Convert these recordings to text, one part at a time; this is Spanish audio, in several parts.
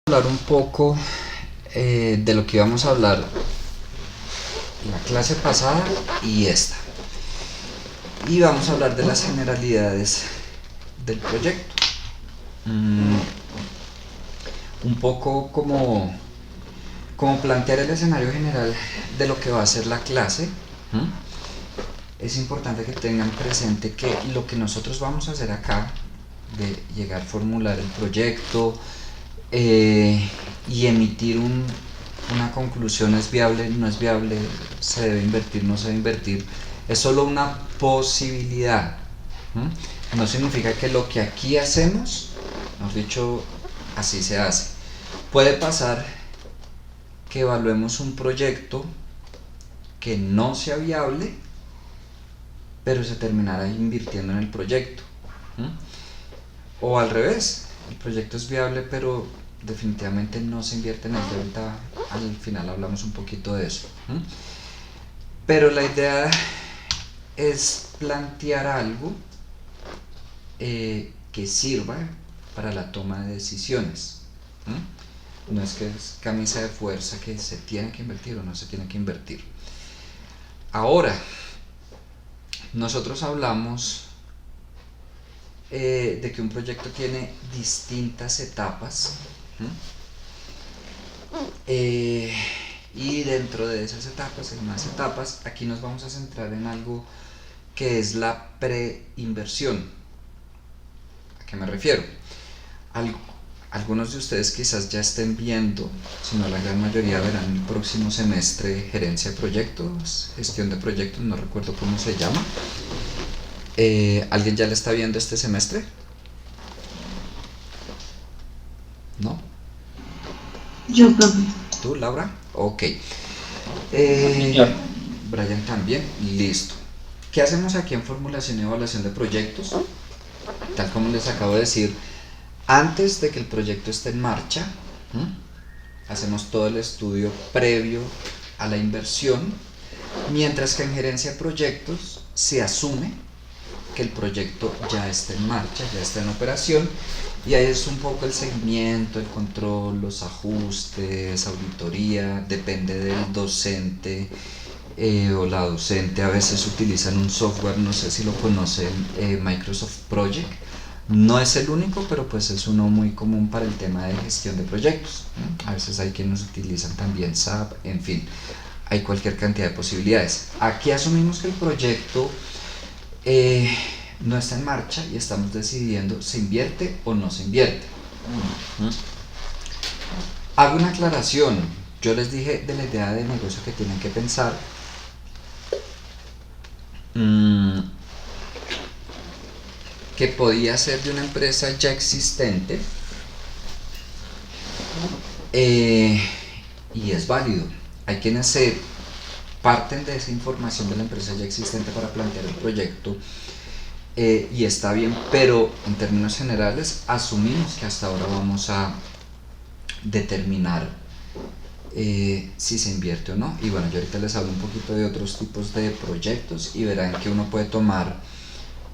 Hablar un poco de lo que íbamos a hablar la clase pasada y esta. Y vamos a hablar de las generalidades del proyecto. Un poco como plantear el escenario general de lo que va a ser la clase. Es importante que tengan presente que lo que nosotros vamos a hacer acá, de llegar a formular el proyecto, y emitir una conclusión: es viable, no es viable, se debe invertir, no se debe invertir, es solo una posibilidad. No significa que lo que aquí hacemos, mejor dicho, así se hace. Puede pasar que evaluemos un proyecto que no sea viable, pero se terminará invirtiendo en el proyecto. O al revés, el proyecto es viable, pero definitivamente no se invierte en él. Ahorita al final hablamos un poquito de eso. Pero la idea es plantear algo que sirva para la toma de decisiones. No es que es camisa de fuerza que se tiene que invertir o no se tiene que invertir. Ahora, nosotros hablamos de que un proyecto tiene distintas etapas, y dentro de esas etapas hay más etapas. Aquí nos vamos a centrar en algo que es la preinversión. ¿A qué me refiero? Algunos de ustedes quizás ya estén viendo, si no la gran mayoría verán el próximo semestre gerencia de proyectos, gestión de proyectos, no recuerdo cómo se llama. ¿Alguien ya la está viendo este semestre? ¿No? Yo, profe. ¿Tú, Laura? Ok. Brian también. Listo. ¿Qué hacemos aquí en formulación y evaluación de proyectos? Tal como les acabo de decir, antes de que el proyecto esté en marcha, hacemos todo el estudio previo a la inversión, mientras que en gerencia de proyectos se asume que el proyecto ya está en marcha, ya está en operación, y ahí es un poco el seguimiento, el control, los ajustes, auditoría, depende del docente o la docente. A veces utilizan un software, no sé si lo conocen, Microsoft Project. No es el único, pero pues es uno muy común para el tema de gestión de proyectos. A veces hay quienes utilizan también SAP, en fin, hay cualquier cantidad de posibilidades. Aquí asumimos que el proyecto no está en marcha y estamos decidiendo se invierte o no se invierte. Hago una aclaración. Yo les dije de la idea de negocio que tienen que pensar. Que podía ser de una empresa ya existente, y es válido. Hay quienes se parten de esa información de la empresa ya existente para plantear el proyecto, y está bien, pero en términos generales asumimos que hasta ahora vamos a determinar si se invierte o no. Y bueno, yo ahorita les hablo un poquito de otros tipos de proyectos y verán que uno puede tomar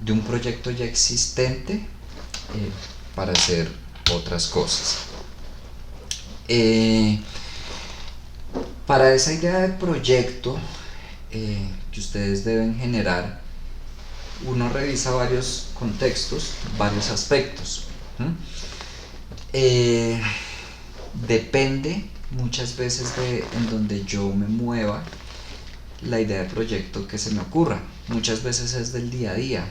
de un proyecto ya existente para hacer otras cosas. Para esa idea de proyecto que ustedes deben generar, uno revisa varios contextos, varios aspectos. Depende muchas veces de en donde yo me mueva la idea de proyecto que se me ocurra. Muchas veces es del día a día.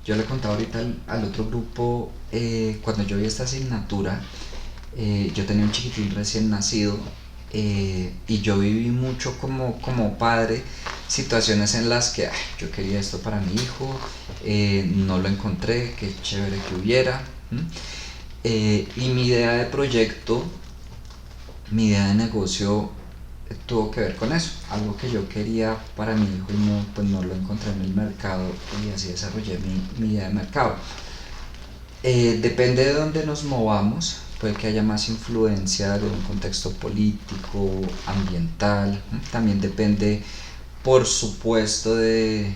Yo le contaba ahorita al otro grupo, cuando yo vi esta asignatura, yo tenía un chiquitín recién nacido, y yo viví mucho como padre situaciones en las que yo quería esto para mi hijo, no lo encontré, qué chévere que hubiera. Y mi idea de proyecto, mi idea de negocio tuvo que ver con eso, algo que yo quería para mi hijo y pues no lo encontré en el mercado, y así desarrollé mi idea de mercado. Depende de dónde nos movamos, puede que haya más influencia de un contexto político, ambiental. También depende, por supuesto, de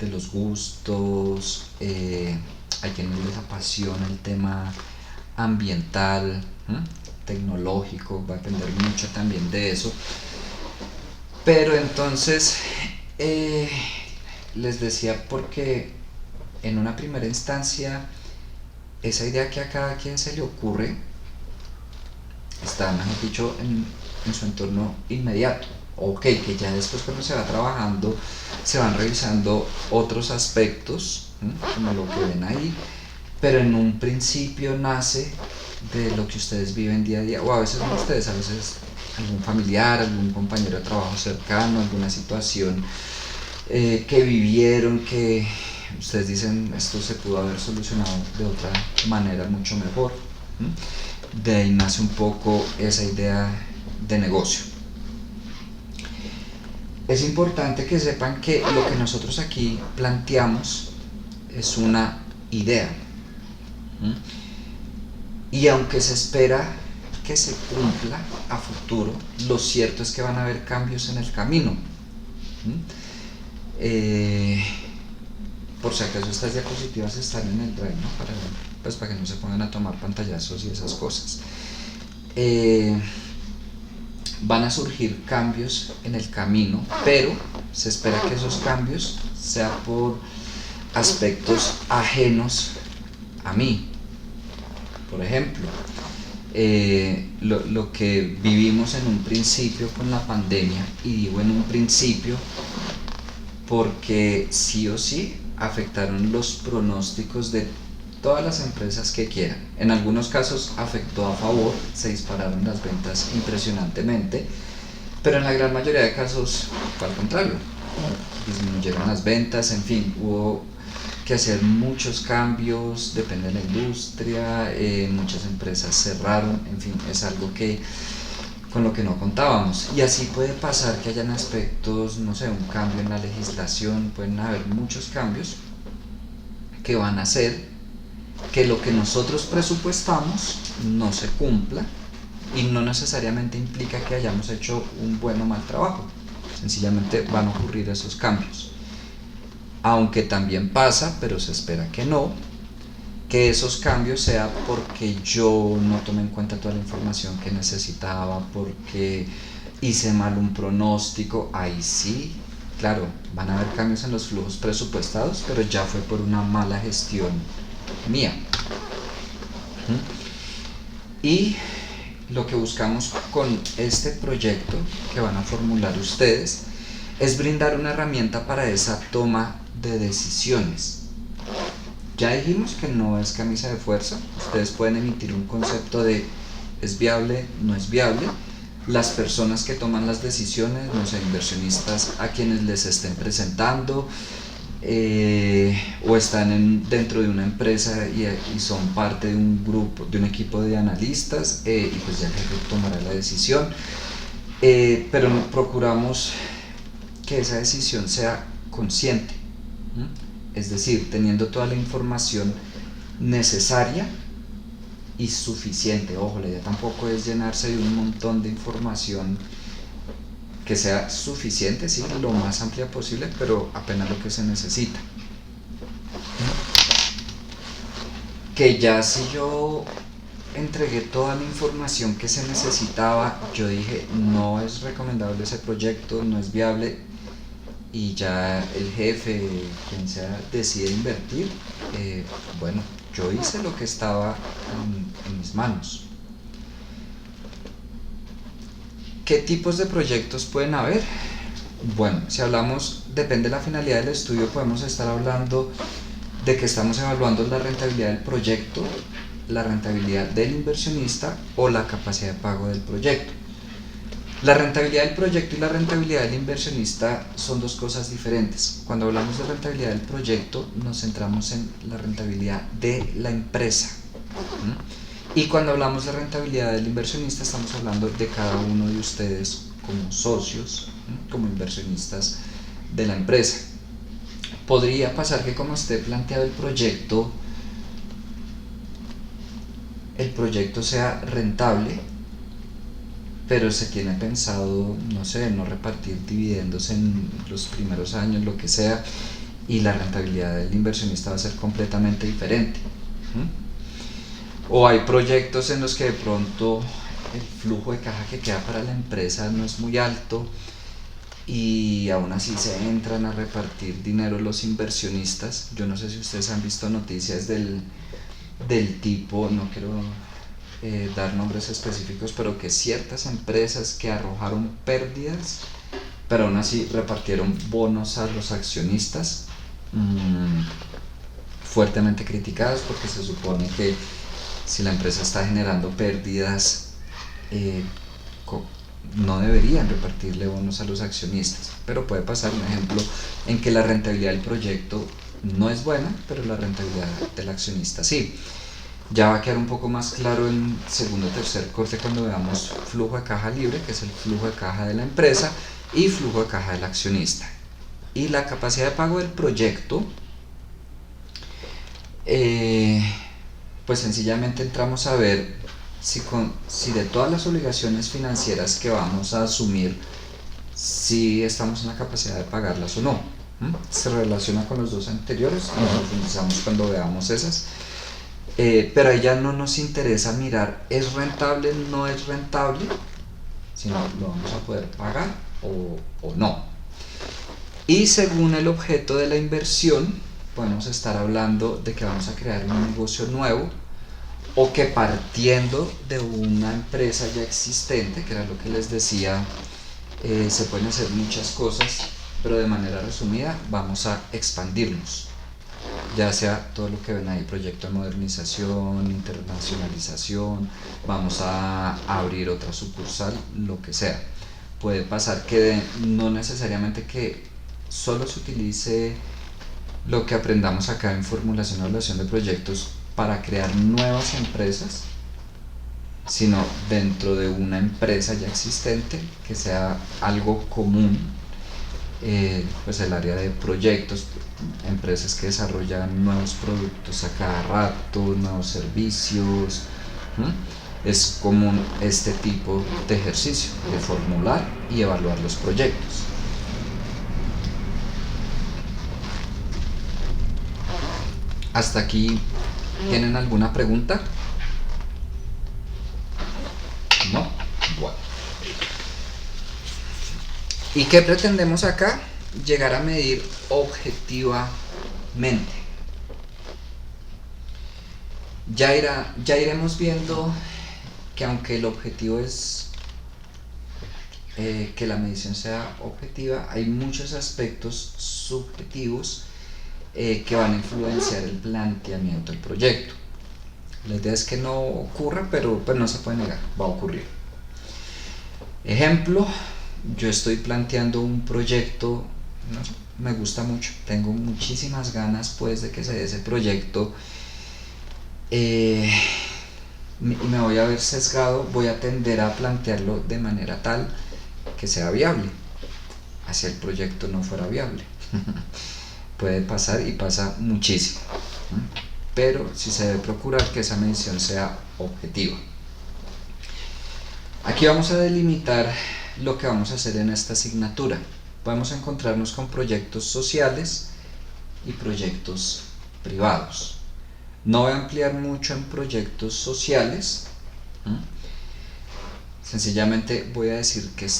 los gustos. Hay quienes les apasiona el tema ambiental. tecnológico, va a depender mucho también de eso. Pero entonces, les decía porque en una primera instancia, esa idea que a cada quien se le ocurre está, mejor dicho, en su entorno inmediato. Ok, que ya después cuando se va trabajando se van revisando otros aspectos, como lo que ven ahí, pero en un principio nace de lo que ustedes viven día a día, o a veces no ustedes, a veces algún familiar, algún compañero de trabajo cercano, alguna situación que vivieron, que ustedes dicen esto se pudo haber solucionado de otra manera mucho mejor. De ahí nace un poco esa idea de negocio. Es importante que sepan que lo que nosotros aquí planteamos es una idea. Y aunque se espera que se cumpla a futuro, lo cierto es que van a haber cambios en el camino. Por si acaso estas diapositivas están en el drive, ¿no? Para que no se pongan a tomar pantallazos y esas cosas. Van a surgir cambios en el camino, pero se espera que esos cambios sean por aspectos ajenos a mí. Por ejemplo, lo que vivimos en un principio con la pandemia, y digo en un principio porque sí o sí afectaron los pronósticos de todas las empresas que quieran. En algunos casos afectó a favor, se dispararon las ventas impresionantemente, pero en la gran mayoría de casos fue al contrario, disminuyeron las ventas, en fin, hubo que hacer muchos cambios, depende de la industria, muchas empresas cerraron, en fin, es algo que con lo que no contábamos. Y así puede pasar que hayan aspectos, no sé, un cambio en la legislación, pueden haber muchos cambios que van a hacer que lo que nosotros presupuestamos no se cumpla, y no necesariamente implica que hayamos hecho un buen o mal trabajo, sencillamente van a ocurrir esos cambios. Aunque también pasa, pero se espera que no, que esos cambios sea porque yo no tomé en cuenta toda la información que necesitaba, porque hice mal un pronóstico. Ahí sí, claro, van a haber cambios en los flujos presupuestados, pero ya fue por una mala gestión mía. Y lo que buscamos con este proyecto que van a formular ustedes es brindar una herramienta para esa toma de decisiones. Ya dijimos que no es camisa de fuerza, ustedes pueden emitir un concepto de es viable, no es viable. Las personas que toman las decisiones, no sé, inversionistas a quienes les estén presentando, o están dentro de una empresa y son parte de un grupo, de un equipo de analistas, y pues ya el jefe tomará la decisión, pero procuramos que esa decisión sea consciente, es decir, teniendo toda la información necesaria y suficiente. Ojo, la idea tampoco es llenarse de un montón de información, que sea suficiente, sí, lo más amplia posible, pero apenas lo que se necesita. Que ya si yo entregué toda la información que se necesitaba, yo dije no es recomendable ese proyecto, no es viable, y ya el jefe, quien sea, decide invertir, bueno, yo hice lo que estaba en mis manos. ¿Qué tipos de proyectos pueden haber? Bueno, si hablamos, depende de la finalidad del estudio, podemos estar hablando de que estamos evaluando la rentabilidad del proyecto, la rentabilidad del inversionista o la capacidad de pago del proyecto. La rentabilidad del proyecto y la rentabilidad del inversionista son dos cosas diferentes. Cuando hablamos de rentabilidad del proyecto, nos centramos en la rentabilidad de la empresa. Y cuando hablamos de rentabilidad del inversionista, estamos hablando de cada uno de ustedes como socios, como inversionistas de la empresa. Podría pasar que como esté planteado el proyecto sea rentable, pero se tiene pensado, no sé, no repartir dividendos en los primeros años, lo que sea, y la rentabilidad del inversionista va a ser completamente diferente. O hay proyectos en los que de pronto el flujo de caja que queda para la empresa no es muy alto y aún así se entran a repartir dinero los inversionistas. Yo no sé si ustedes han visto noticias del tipo, no quiero dar nombres específicos, pero que ciertas empresas que arrojaron pérdidas, pero aún así repartieron bonos a los accionistas, fuertemente criticadas porque se supone que si la empresa está generando pérdidas, eh, no deberían repartirle bonos a los accionistas, pero puede pasar un ejemplo en que la rentabilidad del proyecto no es buena, pero la rentabilidad del accionista sí. Ya va a quedar un poco más claro en segundo o tercer corte cuando veamos flujo de caja libre, que es el flujo de caja de la empresa, y flujo de caja del accionista. Y la capacidad de pago del proyecto, pues sencillamente entramos a ver si de todas las obligaciones financieras que vamos a asumir, si estamos en la capacidad de pagarlas o no. Se relaciona con los dos anteriores y nos profundizamos cuando veamos esas. Pero ahí ya no nos interesa mirar es rentable, no es rentable, sino lo vamos a poder pagar o no. Y según el objeto de la inversión, podemos estar hablando de que vamos a crear un negocio nuevo, o que partiendo de una empresa ya existente, que era lo que les decía, se pueden hacer muchas cosas, pero de manera resumida vamos a expandirnos, ya sea todo lo que ven ahí, proyecto de modernización, internacionalización, vamos a abrir otra sucursal, lo que sea. Puede pasar que no necesariamente que solo se utilice lo que aprendamos acá en formulación y evaluación de proyectos para crear nuevas empresas, sino dentro de una empresa ya existente que sea algo común, pues el área de proyectos, empresas que desarrollan nuevos productos a cada rato, nuevos servicios. Es común este tipo de ejercicio de formular y evaluar los proyectos. ¿Hasta aquí tienen alguna pregunta? ¿No? Bueno. ¿Y qué pretendemos acá? Llegar a medir objetivamente. Ya iremos viendo que aunque el objetivo es que la medición sea objetiva, hay muchos aspectos subjetivos que van a influenciar el planteamiento del proyecto. La idea es que no ocurra, pero no se puede negar, va a ocurrir. Ejemplo, yo estoy planteando un proyecto, ¿no? Me gusta mucho, tengo muchísimas ganas pues de que se dé ese proyecto, y me voy a ver sesgado, voy a tender a plantearlo de manera tal que sea viable, hacia el proyecto no fuera viable. Puede pasar y pasa muchísimo, pero sí se debe procurar que esa medición sea objetiva. Aquí vamos a delimitar lo que vamos a hacer en esta asignatura. Podemos encontrarnos con proyectos sociales y proyectos privados. No voy a ampliar mucho en proyectos sociales, sencillamente voy a decir que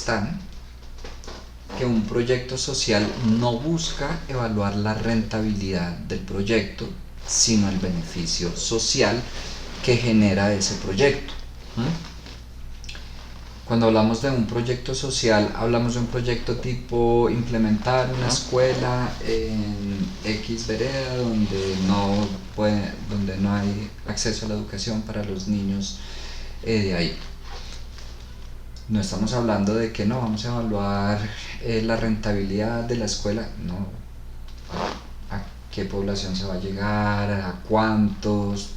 que un proyecto social no busca evaluar la rentabilidad del proyecto, sino el beneficio social que genera ese proyecto. Cuando hablamos de un proyecto social, hablamos de un proyecto tipo implementar una escuela en X vereda donde no hay acceso a la educación para los niños de ahí. No estamos hablando de que no vamos a evaluar la rentabilidad de la escuela, no, a qué población se va a llegar, a cuántos.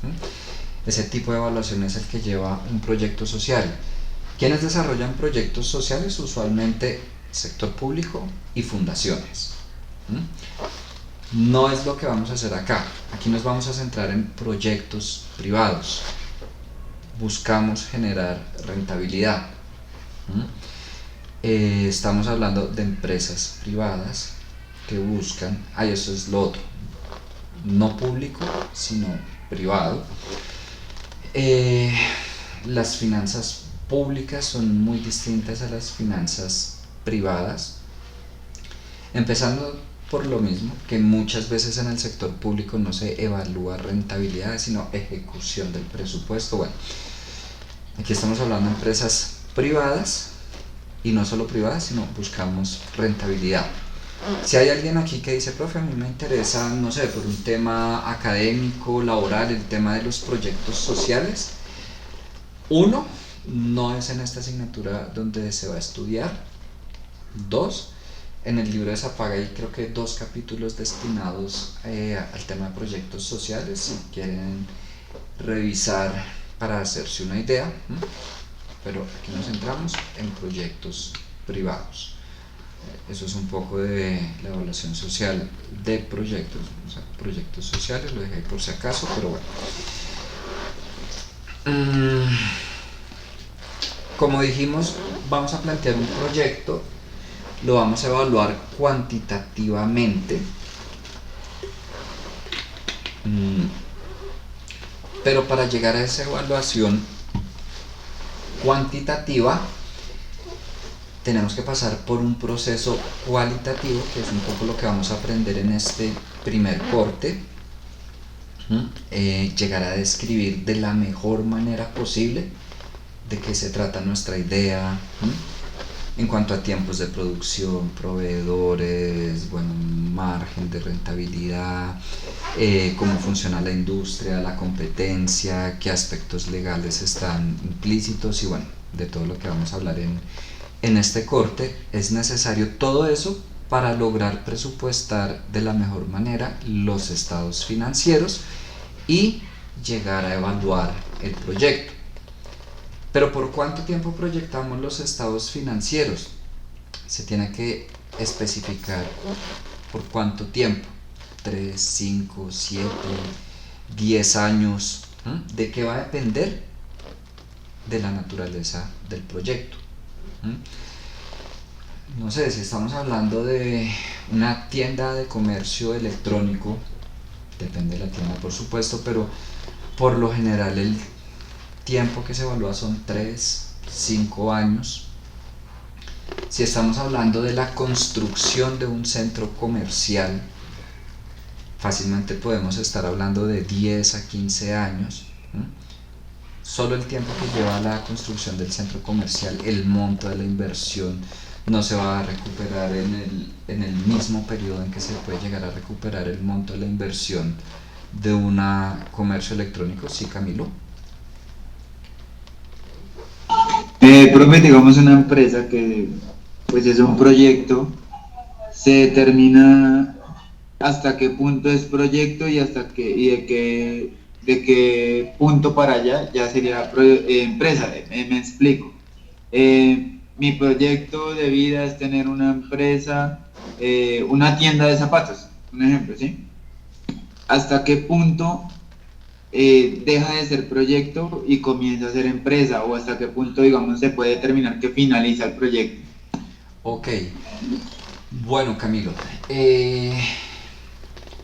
Ese tipo de evaluación es el que lleva un proyecto social. ¿Quiénes desarrollan proyectos sociales? Usualmente sector público y fundaciones. No es lo que vamos a hacer acá. Aquí nos vamos a centrar en proyectos privados. Buscamos generar rentabilidad. Estamos hablando de empresas privadas que buscan, eso es lo otro, no público sino privado. Las finanzas públicas son muy distintas a las finanzas privadas, empezando por lo mismo, que muchas veces en el sector público no se evalúa rentabilidad, sino ejecución del presupuesto. Bueno, aquí estamos hablando de empresas privadas, y no solo privadas, sino buscamos rentabilidad. Si hay alguien aquí que dice, profe, a mí me interesa, no sé, por un tema académico, laboral, el tema de los proyectos sociales, uno, no es en esta asignatura donde se va a estudiar. Dos, en el libro de Zapaga hay creo que 2 capítulos destinados al tema de proyectos sociales, si quieren revisar para hacerse una idea. Pero aquí nos centramos en proyectos privados. Eso es un poco de la evaluación social de proyectos, o sea, proyectos sociales, lo dejé ahí por si acaso, pero bueno. Como dijimos, vamos a plantear un proyecto, lo vamos a evaluar cuantitativamente, pero para llegar a esa evaluación cuantitativa tenemos que pasar por un proceso cualitativo, que es un poco lo que vamos a aprender en este primer corte. Llegar a describir de la mejor manera posible de qué se trata nuestra idea, en cuanto a tiempos de producción, proveedores, bueno, margen de rentabilidad, cómo funciona la industria, la competencia, qué aspectos legales están implícitos, y bueno, de todo lo que vamos a hablar en este corte. Es necesario todo eso para lograr presupuestar de la mejor manera los estados financieros y llegar a evaluar el proyecto. Pero ¿por cuánto tiempo proyectamos los estados financieros? Se tiene que especificar por cuánto tiempo, 3, 5, 7, 10 años. ¿De qué va a depender? De la naturaleza del proyecto. No sé, si estamos hablando de una tienda de comercio electrónico, depende de la tienda por supuesto, pero por lo general el tiempo que se evalúa son 3, 5 años. Si estamos hablando de la construcción de un centro comercial, fácilmente podemos estar hablando de 10 a 15 años. Solo el tiempo que lleva la construcción del centro comercial, el monto de la inversión, no se va a recuperar en el mismo periodo en que se puede llegar a recuperar el monto de la inversión de un comercio electrónico. ¿Sí, Camilo? Profe, digamos una empresa que pues es un proyecto, se determina hasta qué punto es proyecto y de qué punto para allá ya sería empresa. Me explico. Mi proyecto de vida es tener una empresa, una tienda de zapatos, un ejemplo, ¿sí? ¿Hasta qué punto deja de ser proyecto y comienza a ser empresa, o hasta qué punto, digamos, se puede determinar que finaliza el proyecto? Ok, bueno, Camilo,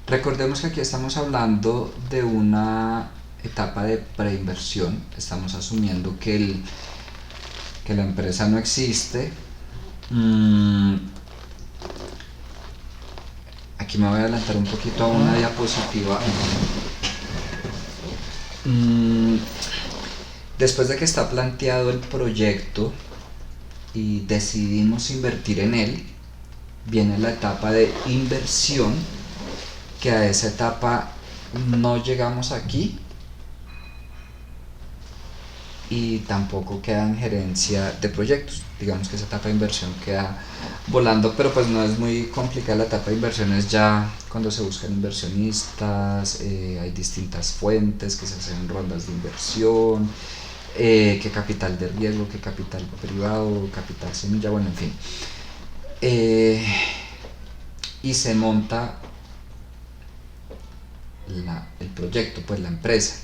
recordemos que aquí estamos hablando de una etapa de preinversión. Estamos asumiendo que la empresa no existe. Aquí me voy a adelantar un poquito a una diapositiva. Después de que está planteado el proyecto y decidimos invertir en él, viene la etapa de inversión, que a esa etapa no llegamos aquí y tampoco queda en gerencia de proyectos. Digamos que esa etapa de inversión queda volando, pero pues no es muy complicada. La etapa de inversión es ya cuando se buscan inversionistas, hay distintas fuentes que se hacen rondas de inversión, qué capital de riesgo, qué capital privado, capital semilla, bueno, en fin. Y se monta el proyecto, pues la empresa.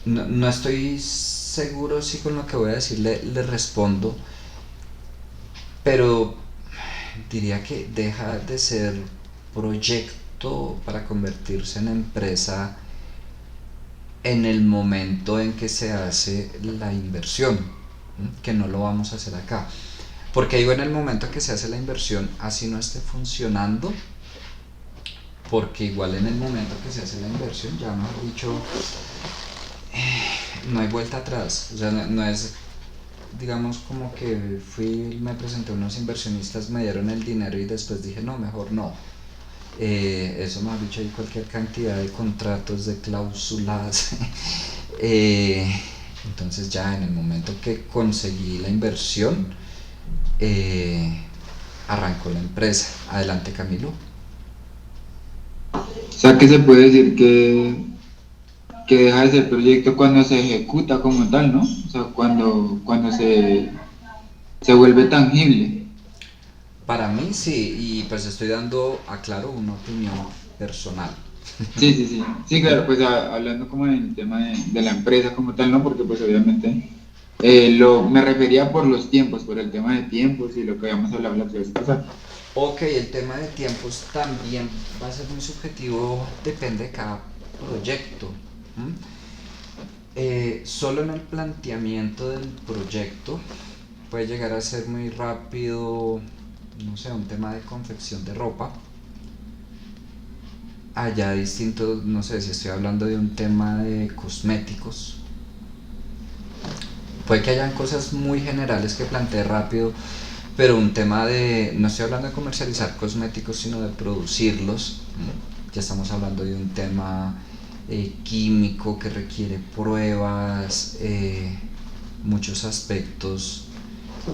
No estoy seguro si con lo que voy a decir le respondo, pero diría que deja de ser proyecto para convertirse en empresa en el momento en que se hace la inversión, que no lo vamos a hacer acá. Porque digo en el momento que se hace la inversión, así no esté funcionando, porque igual en el momento que se hace la inversión, ya mejor dicho, no hay vuelta atrás. O sea, no es, digamos, como que me presenté a unos inversionistas, me dieron el dinero y después dije, no, mejor no. Eso me ha dicho, hay cualquier cantidad de contratos, de cláusulas. Entonces ya en el momento que conseguí la inversión, arrancó la empresa. Adelante, Camilo. O sea que se puede decir que deja de ser proyecto cuando se ejecuta como tal, ¿no? O sea, cuando se vuelve tangible. Para mí sí, y pues estoy dando, aclaro, una opinión personal. Sí, sí, sí. Sí, claro, pues hablando como del tema de la empresa como tal, ¿no? Porque pues obviamente me refería por los tiempos, por el tema de tiempos y lo que habíamos hablado la vez pasada. Ok, el tema de tiempos también va a ser muy subjetivo, depende de cada proyecto. Solo en el planteamiento del proyecto puede llegar a ser muy rápido, no sé, un tema de confección de ropa. Allá distinto, no sé si estoy hablando de un tema de cosméticos. Puede que hayan cosas muy generales que plantee rápido, pero un tema de, no estoy hablando de comercializar cosméticos, sino de producirlos. Ya estamos hablando de un tema químico que requiere pruebas, muchos aspectos,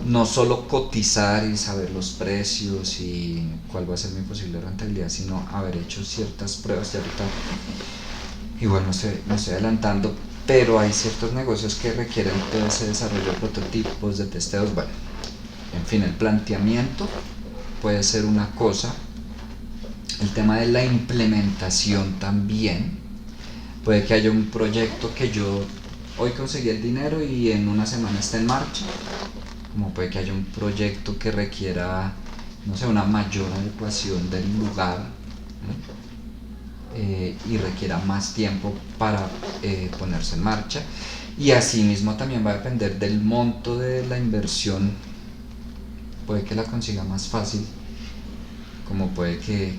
no solo cotizar y saber los precios y cuál va a ser mi posible rentabilidad, sino haber hecho ciertas pruebas. Y ahorita igual no estoy adelantando, pero hay ciertos negocios que requieren todo ese desarrollo de prototipos, de testeos. Bueno, en fin, el planteamiento puede ser una cosa, el tema de la implementación también. Puede que haya un proyecto que yo hoy conseguí el dinero y en una semana está en marcha, como puede que haya un proyecto que requiera, no sé, una mayor adecuación del lugar, ¿no? Y requiera más tiempo para ponerse en marcha, y asimismo también va a depender del monto de la inversión. Puede que la consiga más fácil, como puede que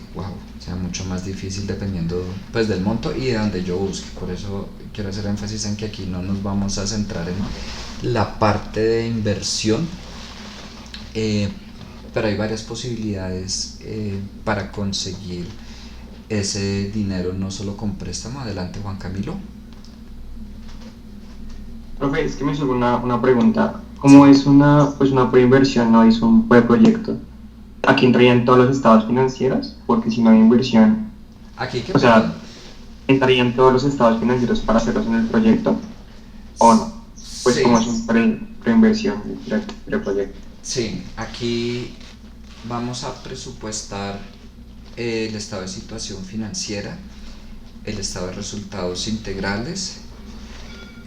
sea mucho más difícil dependiendo pues del monto y de donde yo busque. Por eso quiero hacer énfasis en que aquí no nos vamos a centrar en la parte de inversión, pero hay varias posibilidades para conseguir ese dinero, no solo con préstamo. Adelante, Juan Camilo. Profe, es que me surge una pregunta. ¿Cómo es una preinversión, no es un preproyecto? ¿Aquí entrarían todos los estados financieros? Porque si no hay inversión, Aquí que o sea, ¿entrarían todos los estados financieros para hacerlos en el proyecto o no? Pues sí, como es un preinversión, preproyecto. sí, aquí vamos a presupuestar el estado de situación financiera, el estado de resultados integrales,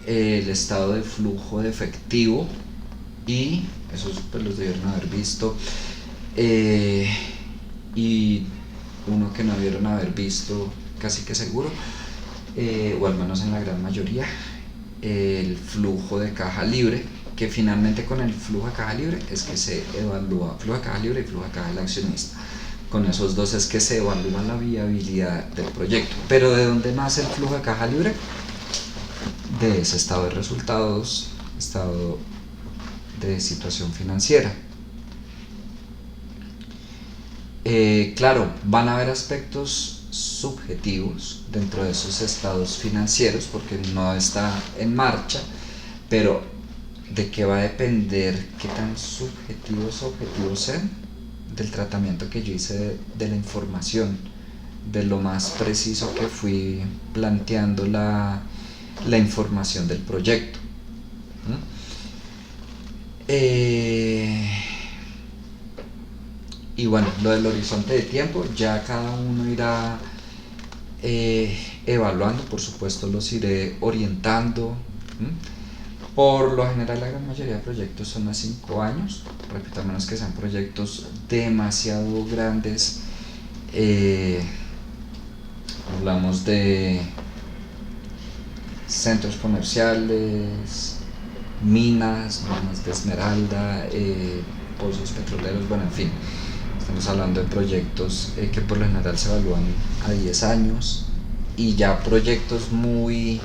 el estado de flujo de efectivo, y esos pues los debieron haber visto, y uno que no debieron haber visto casi que seguro, o al menos en la gran mayoría, el flujo de caja libre, que finalmente con el flujo de caja libre es que se evalúa, flujo de caja libre y flujo de caja del accionista. Con esos dos es que se evalúa la viabilidad del proyecto. Pero ¿de dónde nace el flujo de caja libre? De ese estado de resultados, estado de situación financiera. Claro, van a haber aspectos subjetivos dentro de esos estados financieros porque no está en marcha, pero ¿de qué va a depender qué tan subjetivos o objetivos sean? Del tratamiento que yo hice de la información, de lo más preciso que fui planteando la información del proyecto. Y bueno, lo del horizonte de tiempo ya cada uno irá evaluando, por supuesto los iré orientando. Por lo general la gran mayoría de proyectos son a 5 años, repito, a menos que sean proyectos demasiado grandes. Hablamos de centros comerciales, minas de esmeralda, pozos petroleros, bueno, en fin. Estamos hablando de proyectos que por lo general se evalúan a 10 años y ya proyectos muy,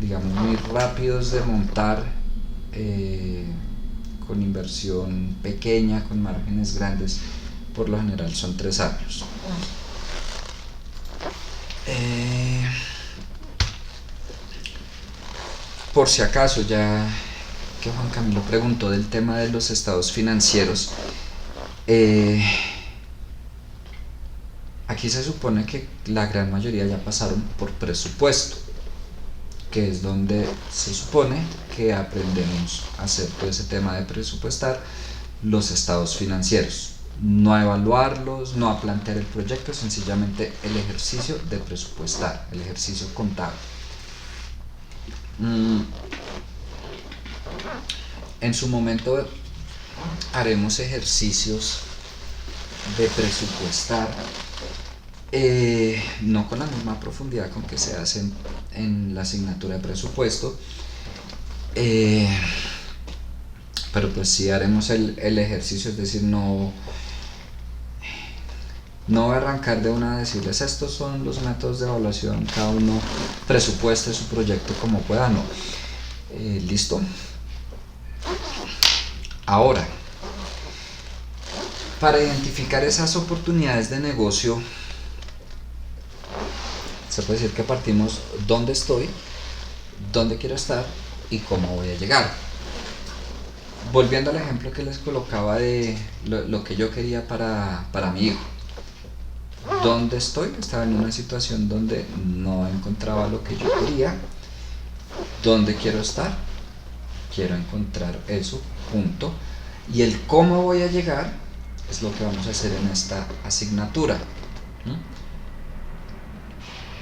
digamos, muy rápidos de montar, con inversión pequeña, con márgenes grandes, por lo general son 3 años. Por si acaso, ya que Juan Camilo preguntó del tema de los estados financieros, aquí se supone que la gran mayoría ya pasaron por presupuesto, que es donde se supone que aprendemos a hacer todo ese tema de presupuestar los estados financieros, no a evaluarlos, no a plantear el proyecto, sencillamente el ejercicio de presupuestar, el ejercicio contable. En su momento haremos ejercicios de presupuestar, no con la misma profundidad con que se hacen en la asignatura de presupuesto, pero pues sí haremos el ejercicio, es decir, no voy a arrancar de una a decirles estos son los métodos de evaluación, cada uno presupueste su proyecto como pueda, no. Listo. Ahora, para identificar esas oportunidades de negocio, se puede decir que partimos dónde estoy, dónde quiero estar y cómo voy a llegar. Volviendo al ejemplo que les colocaba de lo que yo quería para mi hijo. ¿Dónde estoy? Estaba en una situación donde no encontraba lo que yo quería. ¿Dónde quiero estar? Quiero encontrar eso, punto. Y el cómo voy a llegar es lo que vamos a hacer en esta asignatura.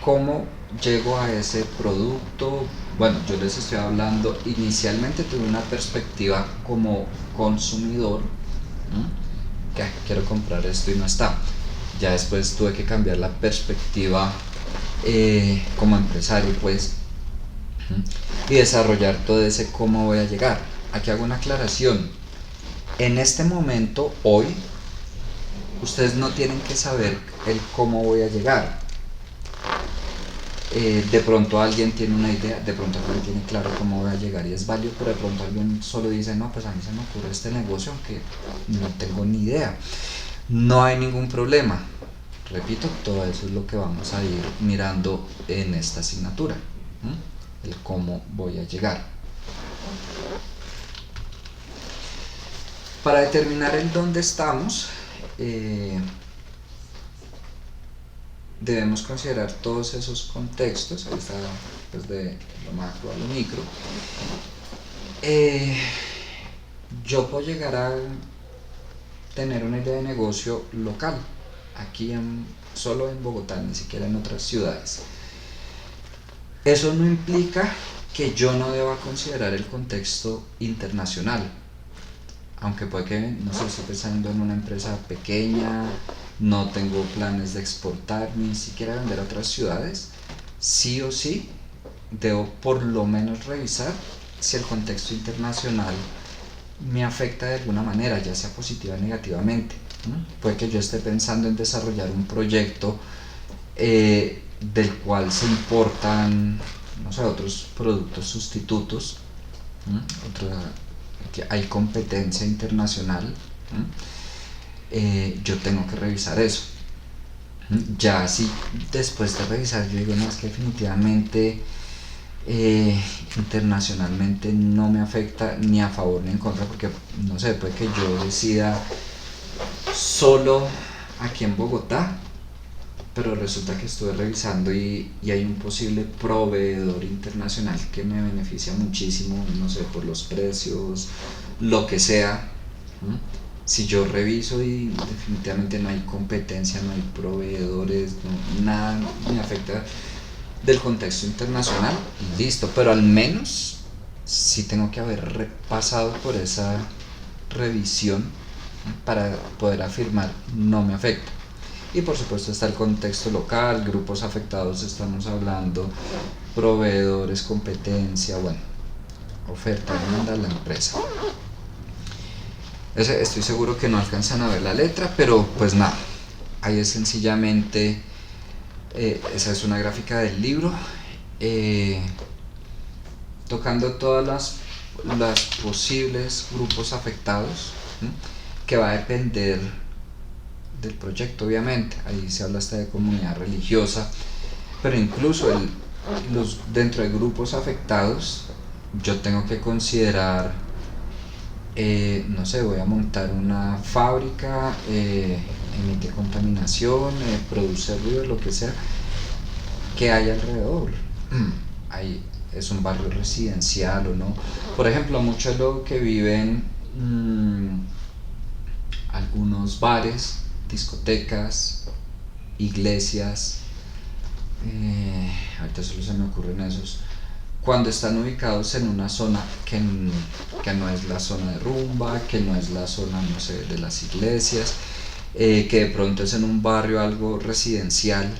¿Cómo llego a ese producto? Bueno, yo les estoy hablando, inicialmente tuve una perspectiva como consumidor, que quiero comprar esto y no está. Ya después tuve que cambiar la perspectiva como empresario, pues, y desarrollar todo ese cómo voy a llegar. Aquí hago una aclaración. En este momento, hoy, ustedes no tienen que saber el cómo voy a llegar. De pronto alguien tiene una idea, de pronto alguien tiene claro cómo voy a llegar y es válido, pero de pronto alguien solo dice, no, pues a mí se me ocurre este negocio aunque no tengo ni idea. No hay ningún problema. Repito, todo eso es lo que vamos a ir mirando en esta asignatura, el cómo voy a llegar. Para determinar el dónde estamos, debemos considerar todos esos contextos. Ahí está, pues, de lo macro a lo micro. Yo puedo llegar a tener una idea de negocio local, aquí solo en Bogotá, ni siquiera en otras ciudades. Eso no implica que yo no deba considerar el contexto internacional, aunque puede que, no sé, estoy pensando en una empresa pequeña, no tengo planes de exportar, ni siquiera vender a otras ciudades, sí o sí debo por lo menos revisar si el contexto internacional me afecta de alguna manera, ya sea positiva o negativamente. Puede que yo esté pensando en desarrollar un proyecto del cual se importan, no sé, otros productos sustitutos, que hay competencia internacional, yo tengo que revisar eso. Ya si después de revisar yo digo, no, es que definitivamente internacionalmente no me afecta ni a favor ni en contra, porque no sé, puede que yo decida solo aquí en Bogotá, pero resulta que estuve revisando y hay un posible proveedor internacional que me beneficia muchísimo, no sé, por los precios, lo que sea. Si yo reviso y definitivamente no hay competencia, no hay proveedores, nada me afecta del contexto internacional, listo, pero al menos sí tengo que haber pasado por esa revisión para poder afirmar no me afecta. Y por supuesto está el contexto local, grupos afectados, estamos hablando, proveedores, competencia, bueno, oferta, demanda, la empresa. Estoy seguro que no alcanzan a ver la letra, pero pues nada, ahí es sencillamente, esa es una gráfica del libro, tocando todas las posibles grupos afectados, ¿sí? Que va a depender del proyecto, obviamente. Ahí se habla hasta de comunidad religiosa, pero incluso dentro de grupos afectados yo tengo que considerar, no sé, voy a montar una fábrica, emite contaminación, produce ruido, lo que sea, que hay alrededor. Ahí es un barrio residencial o no. Por ejemplo, mucho de lo que viven algunos bares, discotecas, iglesias, ahorita solo se me ocurren esos, cuando están ubicados en una zona que no es la zona de rumba, que no es la zona, no sé, de las iglesias, que de pronto es en un barrio algo residencial,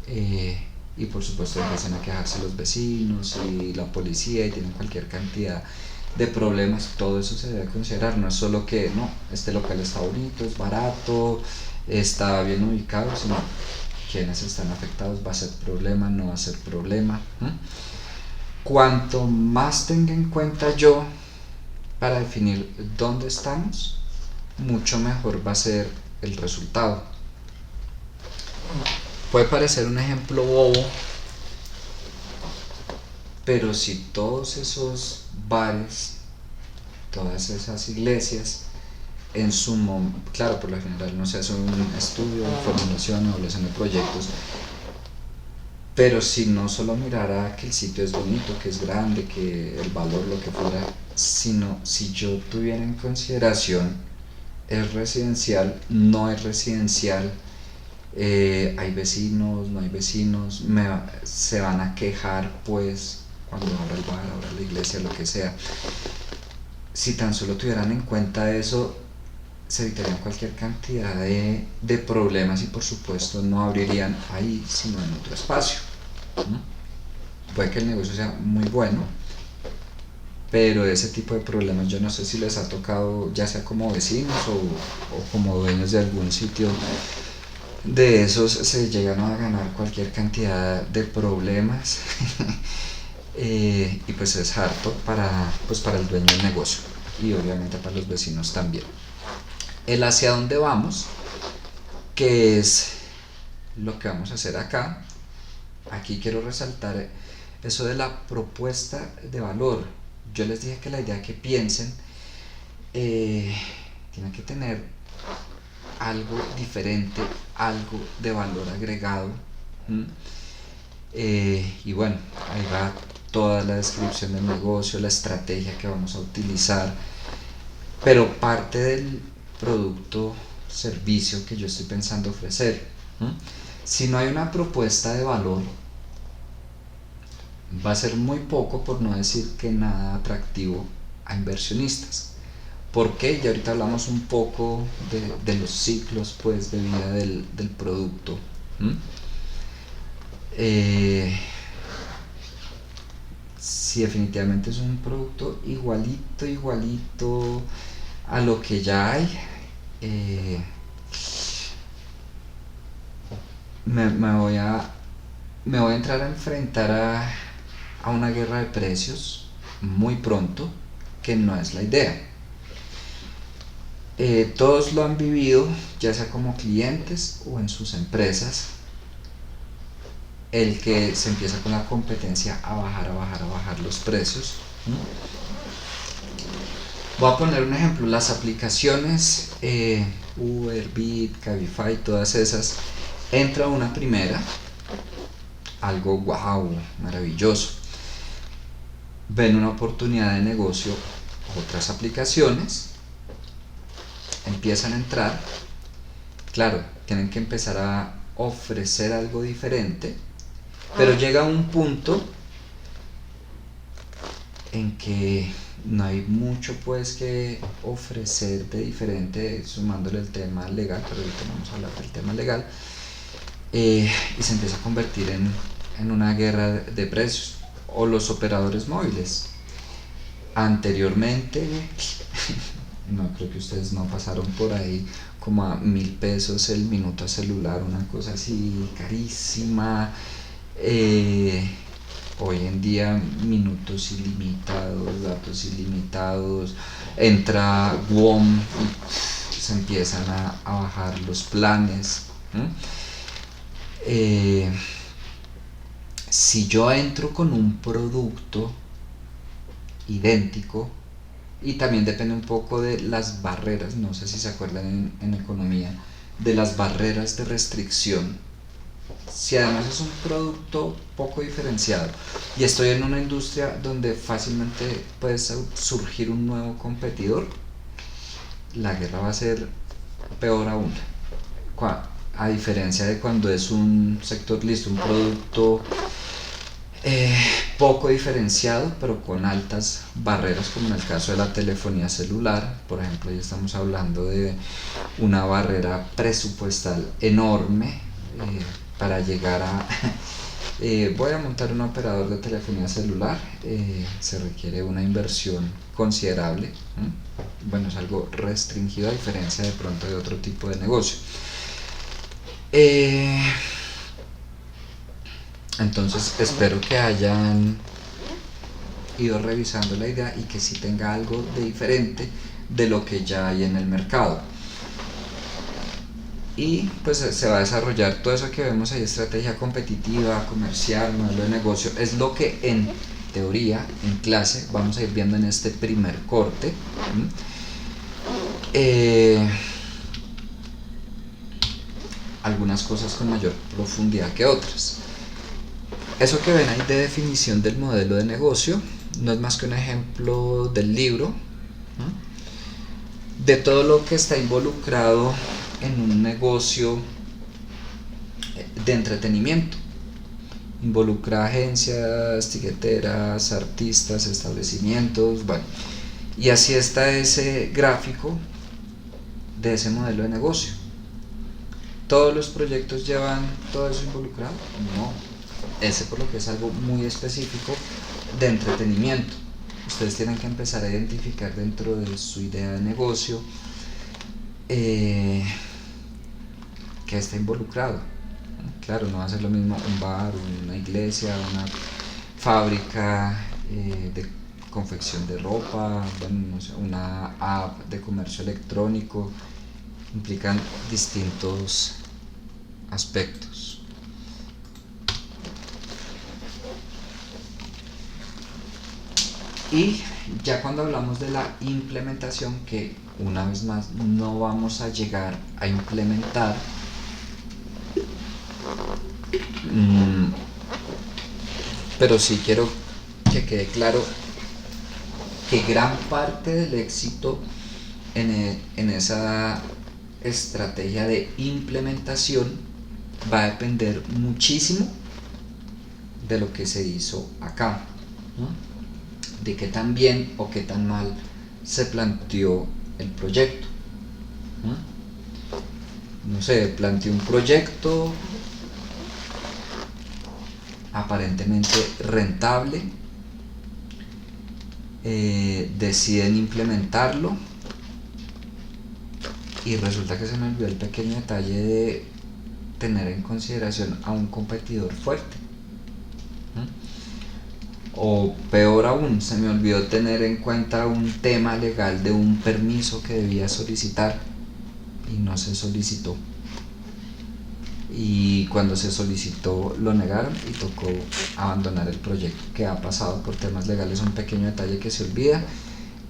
y por supuesto empiezan a quejarse los vecinos y la policía y tienen cualquier cantidad de problemas. Todo eso se debe considerar, no es solo que no, este local está bonito, es barato, está bien ubicado, sino quienes están afectados, va a ser problema, no va a ser problema. Cuanto más tenga en cuenta yo para definir dónde estamos, mucho mejor va a ser el resultado. Puede parecer un ejemplo bobo, pero si todos esos bares, todas esas iglesias, en su momento, claro, por lo general no se hace un estudio, formulación, evaluación de proyectos, pero si no solo mirara que el sitio es bonito, que es grande, que el valor, lo que fuera, sino si yo tuviera en consideración, es residencial, no es residencial, hay vecinos, no hay vecinos, se van a quejar pues cuando abra el bar, abra la iglesia, lo que sea. Si tan solo tuvieran en cuenta eso, se evitarían cualquier cantidad de problemas y por supuesto no abrirían ahí sino en otro espacio, ¿no? Puede que el negocio sea muy bueno, pero ese tipo de problemas yo no sé si les ha tocado, ya sea como vecinos o como dueños de algún sitio de esos, se llegan a ganar cualquier cantidad de problemas. Y pues es harto para el dueño del negocio y obviamente para los vecinos también. El hacia dónde vamos, que es lo que vamos a hacer acá. Aquí quiero resaltar eso de la propuesta de valor. Yo les dije que la idea que piensen tiene que tener algo diferente, algo de valor agregado. Y bueno, ahí va toda la descripción del negocio, la estrategia que vamos a utilizar, pero parte del producto, servicio que yo estoy pensando ofrecer. Si no hay una propuesta de valor, va a ser muy poco, por no decir que nada, atractivo a inversionistas. ¿Por qué? Y ahorita hablamos un poco de los ciclos pues, de vida del producto. Si definitivamente es un producto igualito a lo que ya hay, me voy a entrar a enfrentar a una guerra de precios muy pronto, que no es la idea. Todos lo han vivido, ya sea como clientes o en sus empresas, el que se empieza con la competencia a bajar los precios. Voy a poner un ejemplo, las aplicaciones Uber, Bit, Cabify, todas esas, entra una primera, algo wow, maravilloso, ven una oportunidad de negocio, otras aplicaciones empiezan a entrar, claro, tienen que empezar a ofrecer algo diferente, pero llega un punto en que no hay mucho pues que ofrecer de diferente, sumándole el tema legal, pero ahorita vamos a hablar del tema legal, y se empieza a convertir en una guerra de precios. O los operadores móviles. Anteriormente, no creo que ustedes no pasaron por ahí, como a 1.000 pesos el minuto a celular, una cosa así carísima. Hoy en día minutos ilimitados, datos ilimitados, entra WOM y se empiezan a bajar los planes. Si yo entro con un producto idéntico, y también depende un poco de las barreras, no sé si se acuerdan en economía, de las barreras de restricción. Si además es un producto poco diferenciado y estoy en una industria donde fácilmente puede surgir un nuevo competidor, la guerra va a ser peor aún. A diferencia de cuando es un sector listo, un producto poco diferenciado pero con altas barreras, como en el caso de la telefonía celular, por ejemplo. Ya estamos hablando de una barrera presupuestal enorme para llegar a voy a montar un operador de telefonía celular. Se requiere una inversión considerable. Bueno, es algo restringido a diferencia de pronto de otro tipo de negocio. Entonces espero que hayan ido revisando la idea y que sí tenga algo de diferente de lo que ya hay en el mercado. Y pues se va a desarrollar todo eso que vemos ahí: estrategia competitiva, comercial, modelo de negocio. Es lo que en teoría, en clase, vamos a ir viendo en este primer corte. Algunas cosas con mayor profundidad que otras. Eso que ven ahí de definición del modelo de negocio no es más que un ejemplo del libro, de todo lo que está involucrado en un negocio de entretenimiento. Involucra agencias, tiqueteras, artistas, establecimientos, bueno, y así está ese gráfico de ese modelo de negocio. ¿Todos los proyectos llevan todo eso involucrado? No. Ese por lo que es algo muy específico de entretenimiento. Ustedes tienen que empezar a identificar dentro de su idea de negocio que está involucrado. Claro, no va a ser lo mismo un bar, una iglesia, una fábrica de confección de ropa, bueno, no sé, una app de comercio electrónico. Implican distintos aspectos. Y ya cuando hablamos de la implementación, que una vez más no vamos a llegar a implementar, pero sí quiero que quede claro que gran parte del éxito en esa estrategia de implementación va a depender muchísimo de lo que se hizo acá, de qué tan bien o qué tan mal se planteó el proyecto. No sé, planteé un proyecto aparentemente rentable, deciden implementarlo y resulta que se me olvidó el pequeño detalle de tener en consideración a un competidor fuerte. O peor aún, se me olvidó tener en cuenta un tema legal de un permiso que debía solicitar y no se solicitó. Y cuando se solicitó lo negaron y tocó abandonar el proyecto. Que ha pasado por temas legales, un pequeño detalle que se olvida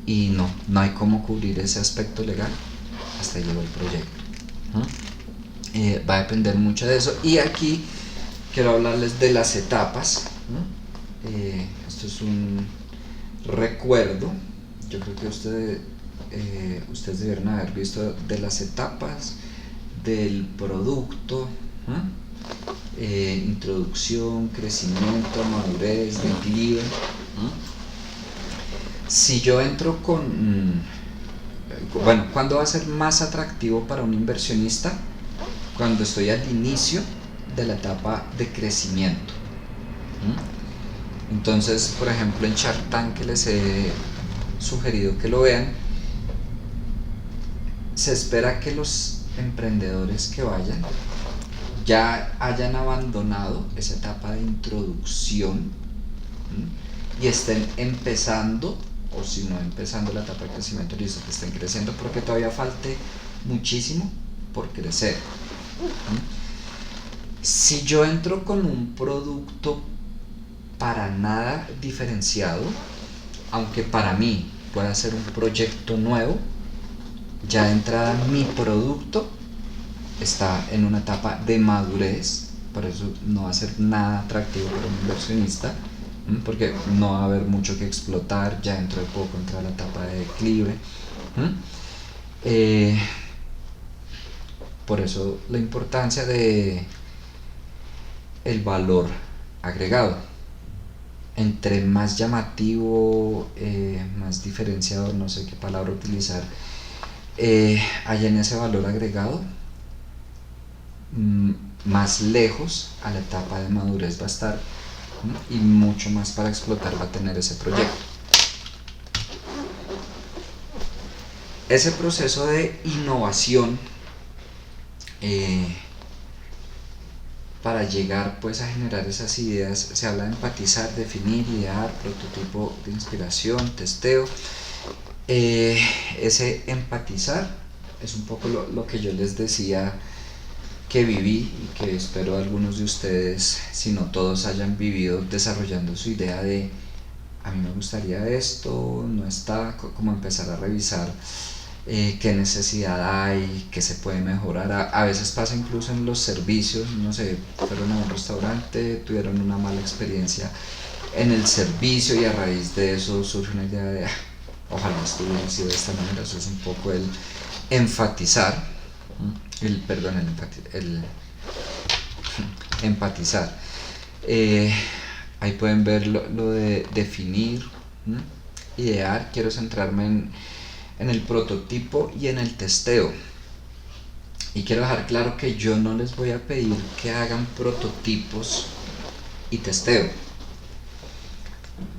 y no hay cómo cubrir ese aspecto legal. Hasta ahí llegó el proyecto. Va a depender mucho de eso. Y aquí quiero hablarles de las etapas. Esto es un recuerdo. Yo creo que ustedes debieron haber visto de las etapas del producto. Introducción, crecimiento, madurez, declive. Si yo entro bueno, ¿cuándo va a ser más atractivo para un inversionista? Cuando estoy al inicio de la etapa de crecimiento. Entonces, por ejemplo, en Shark Tank, que les he sugerido que lo vean, se espera que los emprendedores que vayan ya hayan abandonado esa etapa de introducción y estén empezando, o si no empezando la etapa de crecimiento, listo, que estén creciendo, porque todavía falte muchísimo por crecer. Si yo entro con un producto para nada diferenciado, aunque para mí pueda ser un proyecto nuevo, ya de entrada mi producto está en una etapa de madurez, por eso no va a ser nada atractivo para un inversionista, porque no va a haber mucho que explotar, ya dentro de poco entra la etapa de declive. Por eso la importancia de el valor agregado. Entre más llamativo, más diferenciador, no sé qué palabra utilizar, haya en ese valor agregado, más lejos a la etapa de madurez va a estar, y mucho más para explotar va a tener ese proyecto. Ese proceso de innovación, para llegar pues a generar esas ideas, se habla de empatizar, definir, idear, prototipo de inspiración, testeo. Ese empatizar es un poco lo que yo les decía que viví, y que espero algunos de ustedes, si no todos, hayan vivido desarrollando su idea de a mí me gustaría esto, no está, como empezar a revisar qué necesidad hay, qué se puede mejorar. A veces pasa incluso en los servicios, no sé, fueron a un restaurante, tuvieron una mala experiencia en el servicio y a raíz de eso surge una idea de ojalá esto hubiera sido de esta manera. Eso es un poco el enfatizar, el empatizar. Ahí pueden ver lo de definir, idear. Quiero centrarme en el prototipo y en el testeo. Y quiero dejar claro que yo no les voy a pedir que hagan prototipos y testeo.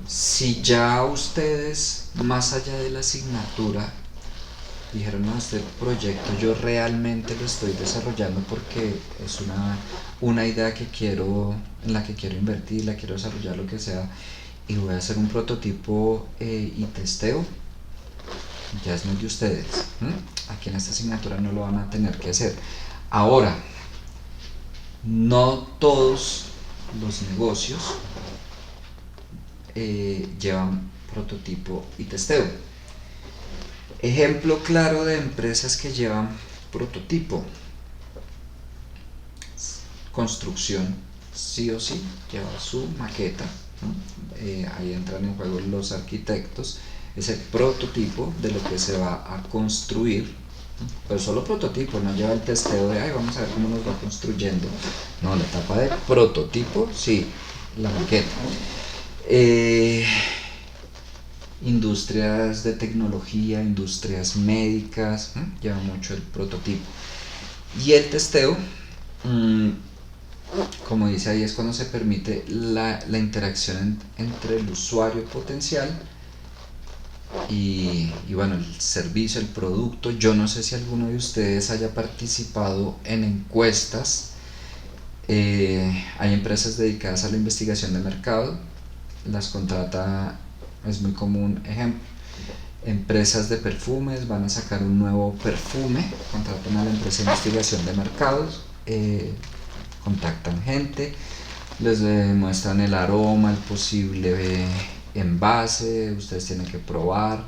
Si ya ustedes, más allá de la asignatura, dijeron, no, este proyecto yo realmente lo estoy desarrollando porque es una idea que quiero, en la que quiero invertir, la quiero desarrollar, lo que sea, y voy a hacer un prototipo y testeo, ya es muy de ustedes. Aquí en esta asignatura no lo van a tener que hacer. Ahora, no todos los negocios llevan prototipo y testeo. Ejemplo claro de empresas que llevan prototipo: construcción, sí o sí lleva su maqueta, ahí entran en juego los arquitectos, ese prototipo de lo que se va a construir, pero solo prototipo, no lleva el testeo de vamos a ver cómo nos va construyendo. No, la etapa de prototipo, sí, la maqueta. Industrias de tecnología, industrias médicas, lleva mucho el prototipo. Y el testeo, como dice ahí, es cuando se permite la interacción entre el usuario potencial y bueno, el servicio, el producto. Yo no sé si alguno de ustedes haya participado en encuestas. Hay empresas dedicadas a la investigación de mercado, las contrata, es muy común, ejemplo, empresas de perfumes van a sacar un nuevo perfume, contratan a la empresa de investigación de mercados, contactan gente, les muestran el aroma, el posible envase, ustedes tienen que probar,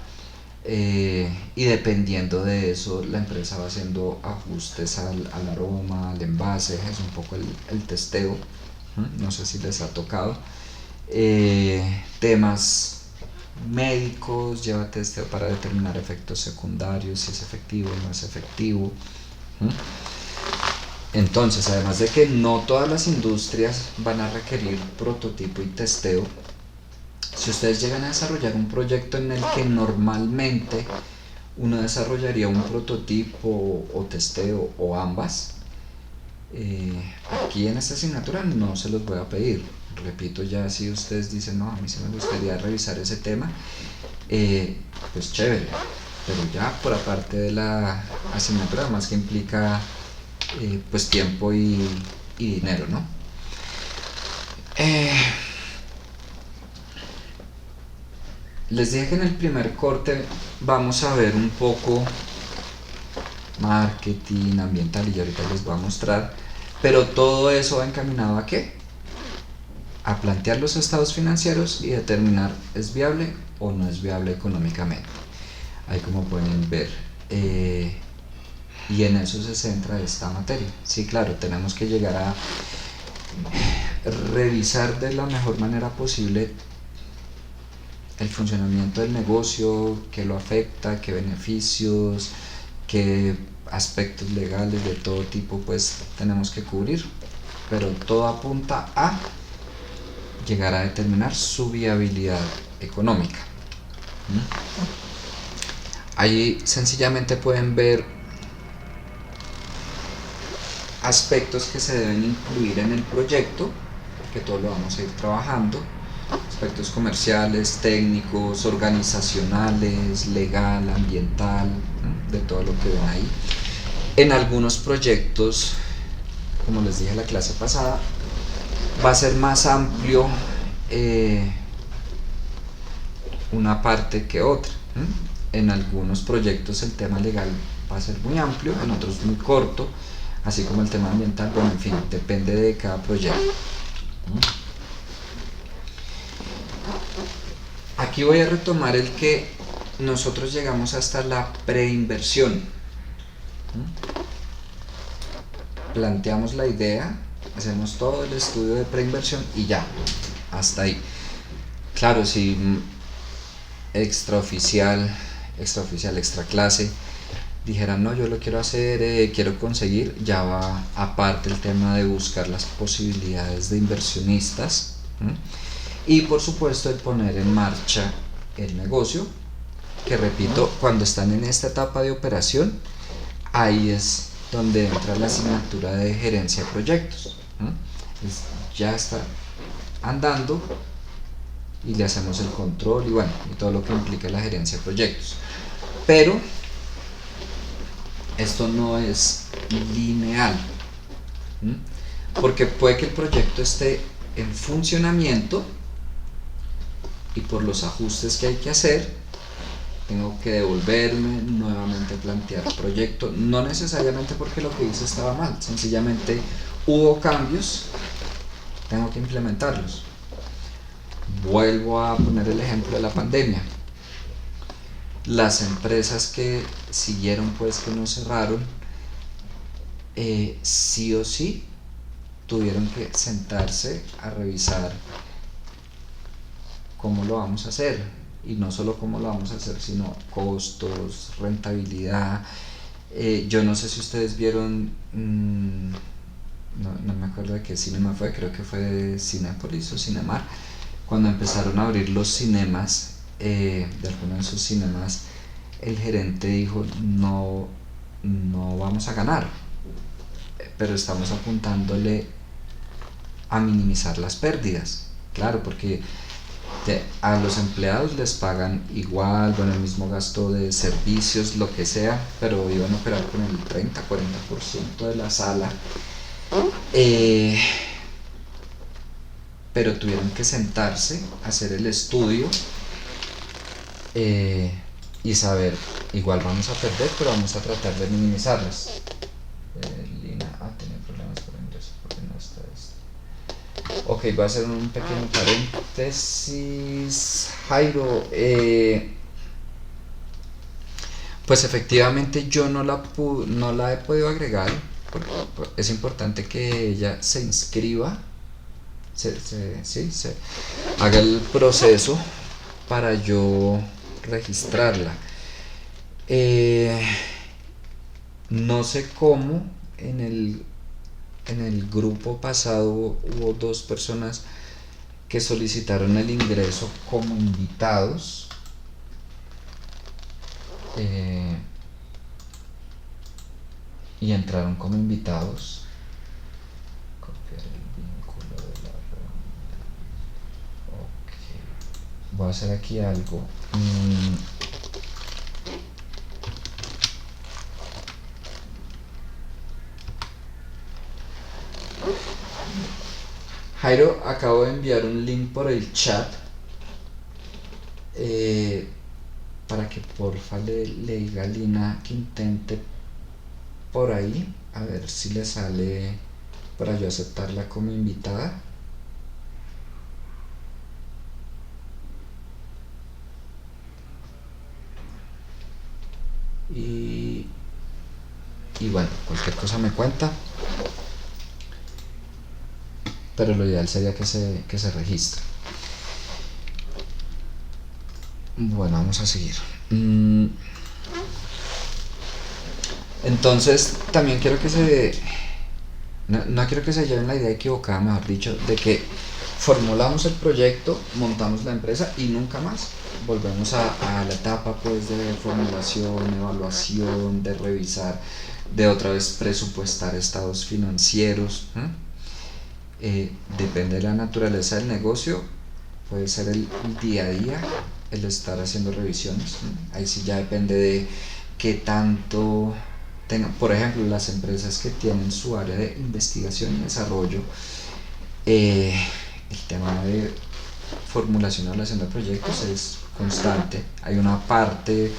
y dependiendo de eso la empresa va haciendo ajustes al aroma, al envase. Es un poco el testeo. No sé si les ha tocado. Temas médicos, lleva testeo para determinar efectos secundarios, si es efectivo o no es efectivo. Entonces, además de que no todas las industrias van a requerir prototipo y testeo, Si ustedes llegan a desarrollar un proyecto en el que normalmente uno desarrollaría un prototipo o testeo o ambas, aquí en esta asignatura no se los voy a pedir. Repito, ya si ustedes dicen, no, a mí sí me gustaría revisar ese tema, pues chévere, pero ya por aparte de la asignatura, además que implica pues tiempo y dinero, ¿no? Les dije que en el primer corte vamos a ver un poco marketing ambiental y ahorita les voy a mostrar, pero todo eso va encaminado ¿a qué? A plantear los estados financieros y determinar es viable o no es viable económicamente. Ahí como pueden ver, y en eso se centra esta materia. Sí, claro, tenemos que llegar a revisar de la mejor manera posible el funcionamiento del negocio, qué lo afecta, qué beneficios, qué aspectos legales de todo tipo pues tenemos que cubrir, pero todo apunta a llegar a determinar su viabilidad económica. Ahí sencillamente pueden ver aspectos que se deben incluir en el proyecto, que todo lo vamos a ir trabajando, aspectos comerciales, técnicos, organizacionales, legal, ambiental, ¿no? De todo lo que ven ahí. En algunos proyectos, como les dije en la clase pasada, va a ser más amplio una parte que otra. En algunos proyectos el tema legal va a ser muy amplio, en otros muy corto, así como el tema ambiental. Bueno, en fin, depende de cada proyecto. Aquí voy a retomar el que nosotros llegamos hasta la preinversión. Planteamos la idea, hacemos todo el estudio de preinversión y ya, hasta ahí. Claro, si extra clase dijeran, no, yo lo quiero hacer, quiero conseguir, ya va aparte el tema de buscar las posibilidades de inversionistas, y por supuesto de poner en marcha el negocio, que repito, cuando están en esta etapa de operación, ahí es donde entra la asignatura de gerencia de proyectos. Ya está andando y le hacemos el control y bueno, y todo lo que implica la gerencia de proyectos. Pero esto no es lineal, porque puede que el proyecto esté en funcionamiento y por los ajustes que hay que hacer tengo que devolverme, nuevamente plantear proyecto, no necesariamente porque lo que hice estaba mal, sencillamente hubo cambios, tengo que implementarlos. Vuelvo a poner el ejemplo de la pandemia. Las empresas que siguieron, pues que no cerraron, sí o sí tuvieron que sentarse a revisar cómo lo vamos a hacer, y no solo cómo lo vamos a hacer, sino costos, rentabilidad. Yo no sé si ustedes vieron, no me acuerdo de qué cinema fue, creo que fue de Cinépolis o Cinemar, cuando empezaron a abrir los cinemas, de algunos de esos cinemas, el gerente dijo, no vamos a ganar, pero estamos apuntándole a minimizar las pérdidas. Claro, porque a los empleados les pagan igual, bueno, el mismo gasto de servicios, lo que sea, pero iban a operar con el 30-40% de la sala, pero tuvieron que sentarse, hacer el estudio y saber, igual vamos a perder, pero vamos a tratar de minimizarlas. Lina tiene problemas por ingresos porque no está esto. Ok, voy a hacer un pequeño paréntesis. Jairo, pues efectivamente yo no la he podido agregar, porque es importante que ella se inscriba, se haga el proceso para yo registrarla. No sé cómo en el grupo pasado hubo dos personas que solicitaron el ingreso como invitados. Y entraron como invitados. Copiar el vínculo de la reunión. Ok. Voy a hacer aquí algo. Jairo, acabo de enviar un link por el chat para que porfa le diga a Lina que intente por ahí, a ver si le sale para yo aceptarla como invitada. Y bueno, cualquier cosa me cuenta, pero lo ideal sería que se registre. Bueno, vamos a seguir. Entonces, también quiero que no quiero que se lleven la idea equivocada, mejor dicho, de que formulamos el proyecto, montamos la empresa y nunca más volvemos a la etapa pues de formulación, evaluación, de revisar, de otra vez presupuestar estados financieros. Depende de la naturaleza del negocio, puede ser el día a día el estar haciendo revisiones. Ahí sí ya depende de qué tanto tengan. Por ejemplo, las empresas que tienen su área de investigación y desarrollo, el tema de formulación y evaluación de proyectos es constante. Hay una parte,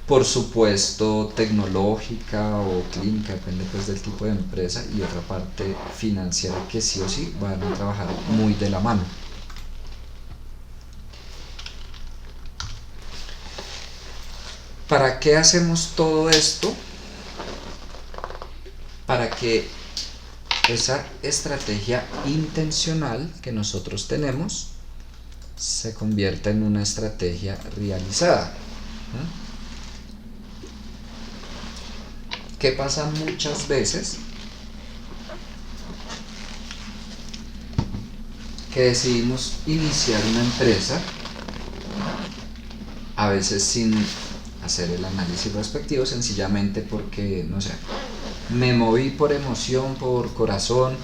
por supuesto, tecnológica o clínica, depende pues del tipo de empresa, y otra parte financiera que sí o sí van a trabajar muy de la mano. ¿Para qué hacemos todo esto? Para que esa estrategia intencional que nosotros tenemos se convierta en una estrategia realizada. ¿Qué pasa muchas veces? Que decidimos iniciar una empresa, a veces sin hacer el análisis respectivo, sencillamente porque, no sé, me moví por emoción, por corazón,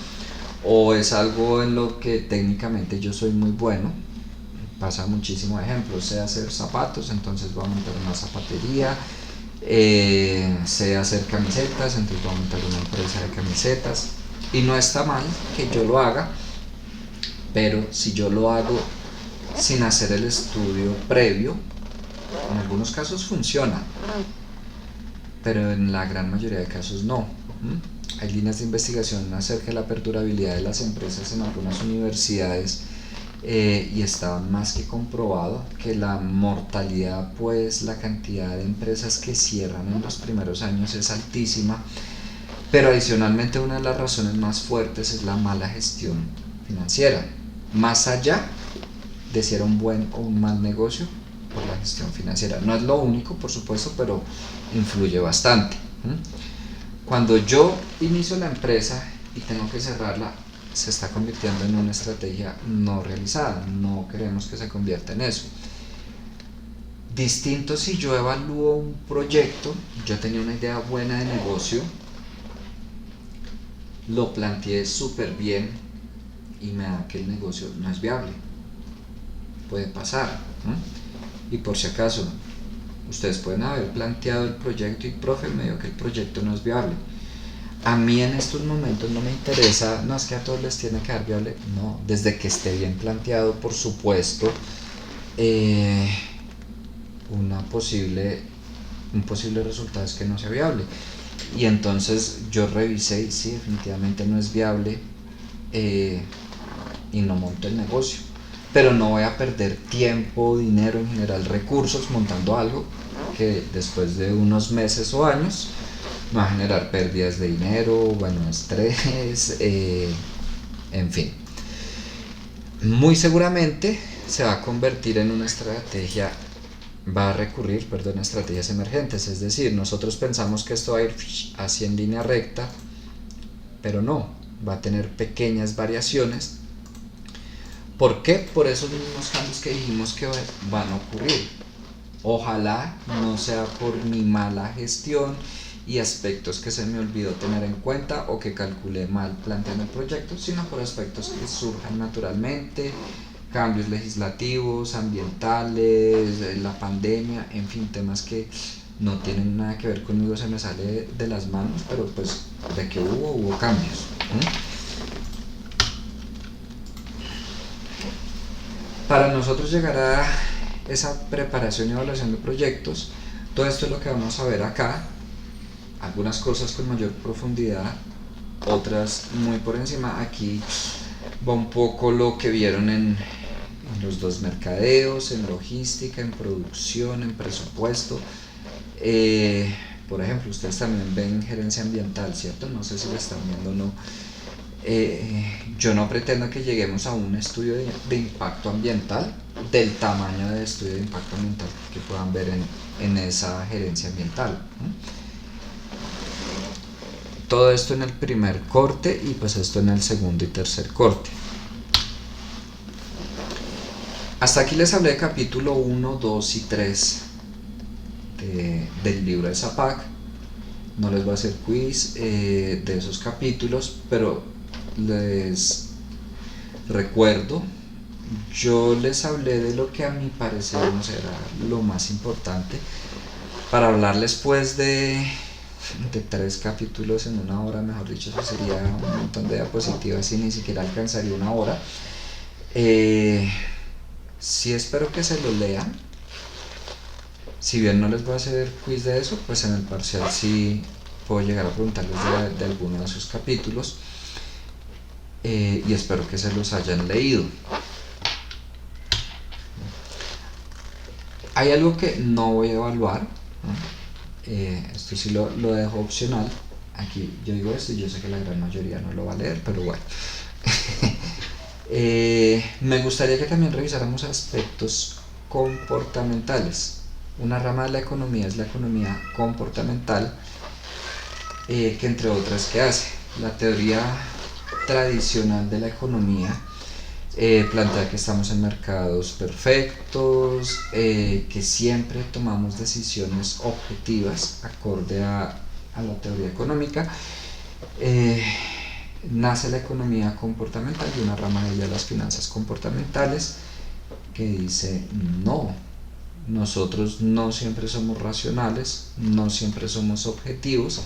o es algo en lo que técnicamente yo soy muy bueno. Pasa muchísimo ejemplos, sé hacer zapatos, entonces voy a montar una zapatería, sé hacer camisetas, entonces voy a montar una empresa de camisetas, y no está mal que yo lo haga, pero si yo lo hago sin hacer el estudio previo, en algunos casos funciona, pero en la gran mayoría de casos no. Hay líneas de investigación acerca de la perdurabilidad de las empresas en algunas universidades, y está más que comprobado que la mortalidad, pues la cantidad de empresas que cierran en los primeros años es altísima, pero adicionalmente una de las razones más fuertes es la mala gestión financiera, más allá de si era un buen o un mal negocio, por la gestión financiera. No es lo único, por supuesto, pero influye bastante. Cuando yo inicio la empresa y tengo que cerrarla, se está convirtiendo en una estrategia no realizada. No queremos que se convierta en eso. Distinto si yo evalúo un proyecto, yo tenía una idea buena de negocio, lo planteé súper bien y me da que el negocio no es viable. Puede pasar. Y por si acaso, ustedes pueden haber planteado el proyecto y profe, me dijo que el proyecto no es viable. A mí en estos momentos no me interesa, no es que a todos les tiene que dar viable, no, desde que esté bien planteado, por supuesto, un posible resultado es que no sea viable. Y entonces yo revisé y sí, definitivamente no es viable, y no monto el negocio. Pero no voy a perder tiempo, dinero, en general recursos montando algo que después de unos meses o años me va a generar pérdidas de dinero, bueno, estrés, en fin. Muy seguramente se va a convertir en una estrategia, va a recurrir, perdón, a estrategias emergentes, es decir, nosotros pensamos que esto va a ir así en línea recta, pero no, va a tener pequeñas variaciones, ¿Por qué? Por esos mismos cambios que dijimos que van a ocurrir. Ojalá no sea por mi mala gestión y aspectos que se me olvidó tener en cuenta o que calculé mal planteando el proyecto, sino por aspectos que surjan naturalmente, cambios legislativos, ambientales, la pandemia, en fin, temas que no tienen nada que ver conmigo, se me sale de las manos, pero pues de que hubo cambios. Para nosotros llegar a esa preparación y evaluación de proyectos, todo esto es lo que vamos a ver acá, algunas cosas con mayor profundidad, otras muy por encima. Aquí va un poco lo que vieron en los dos mercadeos, en logística, en producción, en presupuesto. Por ejemplo, ustedes también ven gerencia ambiental, ¿cierto? No sé si lo están viendo o no. Yo no pretendo que lleguemos a un estudio de impacto ambiental del tamaño de estudio de impacto ambiental que puedan ver en esa gerencia ambiental. Todo esto en el primer corte y pues esto en el segundo y tercer corte. Hasta aquí les hablé de capítulo 1, 2 y 3 del libro de Zapac. No les voy a hacer quiz de esos capítulos, pero les recuerdo, yo les hablé de lo que a mi parecer no será lo más importante. Para hablarles pues de 3 capítulos en una hora, mejor dicho, eso sería un montón de diapositivas y ni siquiera alcanzaría una hora. Sí, espero que se lo lean. Si bien no les voy a hacer quiz de eso, pues en el parcial sí puedo llegar a preguntarles de alguno de sus capítulos. Y espero que se los hayan leído. Hay algo que no voy a evaluar, ¿no? Esto sí lo dejo opcional. Aquí yo digo esto y yo sé que la gran mayoría no lo va a leer, pero bueno. Me gustaría que también revisáramos aspectos comportamentales. Una rama de la economía es la economía comportamental, que entre otras, ¿qué hace? La teoría tradicional de la economía plantea que estamos en mercados perfectos, que siempre tomamos decisiones objetivas acorde a la teoría económica. Nace la economía comportamental y una rama de ella las finanzas comportamentales, que dice no, nosotros no siempre somos racionales, no siempre somos objetivos,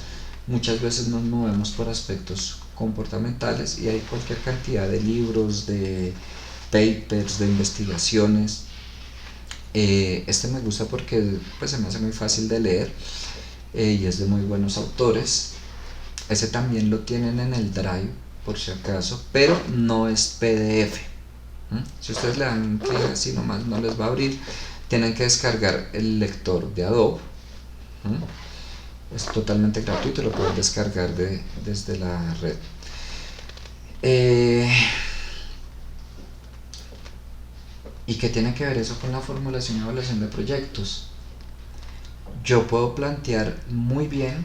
muchas veces nos movemos por aspectos comportamentales y hay cualquier cantidad de libros, de papers, de investigaciones. Este me gusta porque pues, se me hace muy fácil de leer y es de muy buenos autores. Ese también lo tienen en el Drive por si acaso, pero no es PDF. Si ustedes le dan clic así nomás no les va a abrir, tienen que descargar el lector de Adobe. Es totalmente gratuito, lo pueden descargar desde la red. ¿Y qué tiene que ver eso con la formulación y evaluación de proyectos? Yo puedo plantear muy bien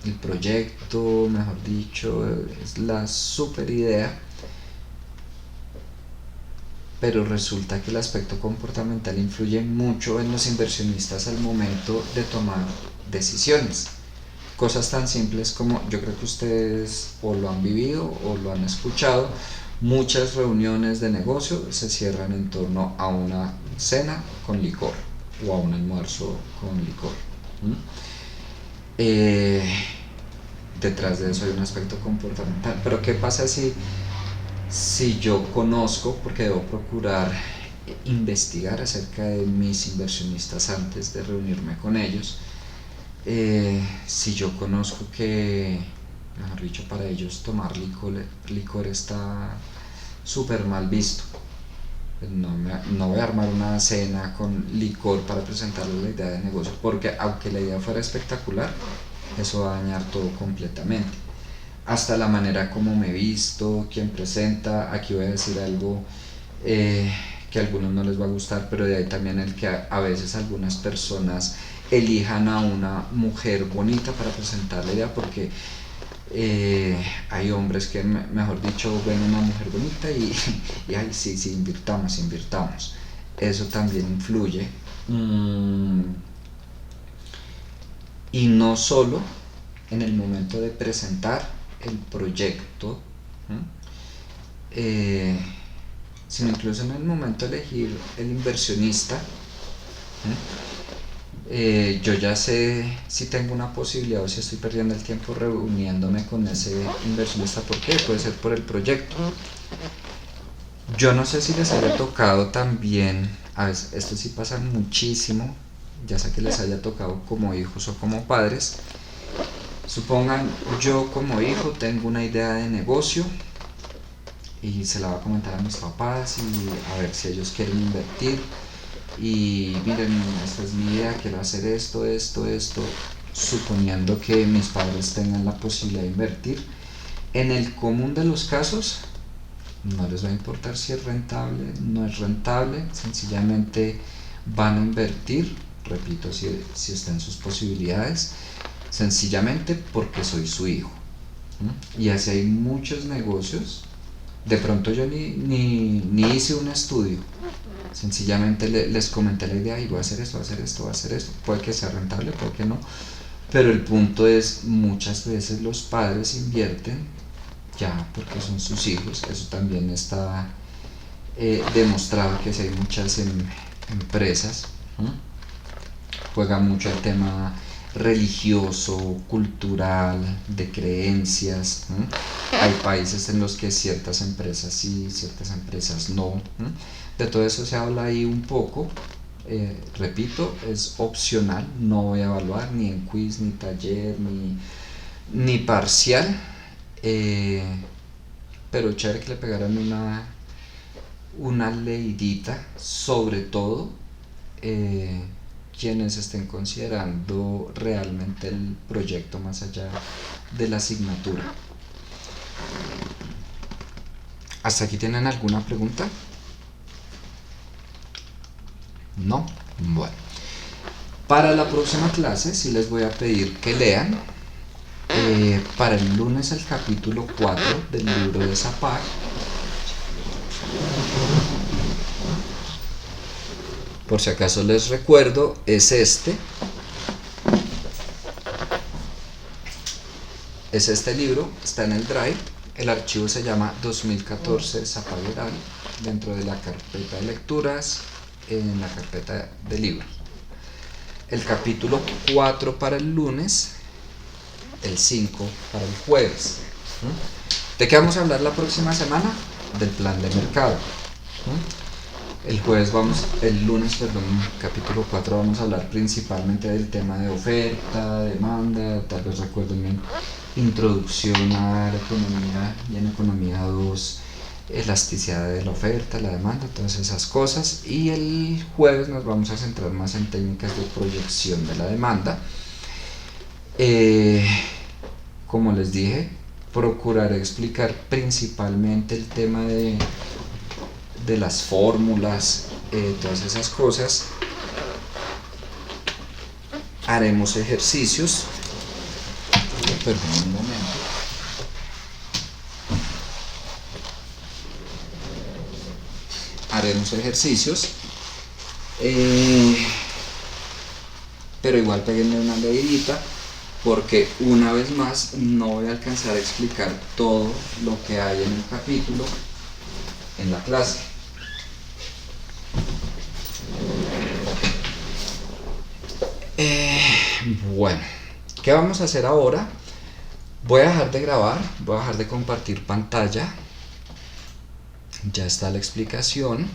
el proyecto, mejor dicho, es la super idea, pero resulta que el aspecto comportamental influye mucho en los inversionistas al momento de tomar decisiones. Cosas tan simples como, yo creo que ustedes o lo han vivido o lo han escuchado, muchas reuniones de negocio se cierran en torno a una cena con licor o a un almuerzo con licor. Detrás de eso hay un aspecto comportamental. Pero ¿qué pasa si yo conozco, porque debo procurar investigar acerca de mis inversionistas antes de reunirme con ellos, si yo conozco que, mejor dicho, para ellos tomar licor está súper mal visto, no voy a armar una cena con licor para presentarles la idea de negocio, porque aunque la idea fuera espectacular, eso va a dañar todo completamente. Hasta la manera como me visto, quién presenta. Aquí voy a decir algo que a algunos no les va a gustar, pero de ahí también el que a veces algunas personas elijan a una mujer bonita para presentar la idea, porque Hay hombres que, mejor dicho, ven una mujer bonita y ay, sí, sí, invirtamos. Eso también influye. Y no solo en el momento de presentar el proyecto, sino incluso en el momento de elegir el inversionista. Yo ya sé si tengo una posibilidad o si estoy perdiendo el tiempo reuniéndome con ese inversionista. ¿Por qué? Puede ser por el proyecto. Yo no sé si les haya tocado también, a veces, esto sí pasa muchísimo, ya sea que les haya tocado como hijos o como padres. Supongan, yo como hijo tengo una idea de negocio y se la voy a comentar a mis papás y a ver si ellos quieren invertir. Y miren, esta es mi idea, quiero hacer esto, suponiendo que mis padres tengan la posibilidad de invertir. En el común de los casos, no les va a importar si es rentable, no es rentable, sencillamente van a invertir, repito, si está en sus posibilidades, sencillamente porque soy su hijo. Y así hay muchos negocios. De pronto yo ni hice un estudio, sencillamente les comenté la idea y voy a hacer esto, puede que sea rentable, puede que no, pero el punto es, muchas veces los padres invierten ya porque son sus hijos. Eso también está demostrado, que si hay muchas empresas, juega mucho el tema religioso, cultural, de creencias. Hay países en los que ciertas empresas sí, ciertas empresas no. De todo eso se habla ahí un poco. Repito, es opcional, no voy a evaluar ni en quiz, ni taller, ni parcial. Pero chévere que le pegaran una leidita, sobre todo quienes estén considerando realmente el proyecto más allá de la asignatura. ¿Hasta aquí tienen alguna pregunta? ¿No? Bueno. Para la próxima clase sí les voy a pedir que lean para el lunes el capítulo 4 del libro de Zapag. Por si acaso les recuerdo, es este. Es este libro, está en el Drive. El archivo se llama 2014 Zapag et al. Dentro de la carpeta de lecturas, en la carpeta de libros. El capítulo 4 para el lunes, el 5 para el jueves. ¿De qué vamos a hablar la próxima semana? Del plan de mercado. El lunes, capítulo 4, vamos a hablar principalmente del tema de oferta, demanda. Tal vez recuerden mi introducción a la economía y en economía 2, elasticidad de la oferta, la demanda, todas esas cosas. Y el jueves nos vamos a centrar más en técnicas de proyección de la demanda. Como les dije, procuraré explicar principalmente el tema de las fórmulas, todas esas cosas. Haremos ejercicios. Perdón un momento. Haremos ejercicios. Pero igual péguenle una leidita, porque una vez más no voy a alcanzar a explicar todo lo que hay en el capítulo en la clase. Bueno, ¿qué vamos a hacer ahora? Voy a dejar de grabar, voy a dejar de compartir pantalla. Ya está la explicación.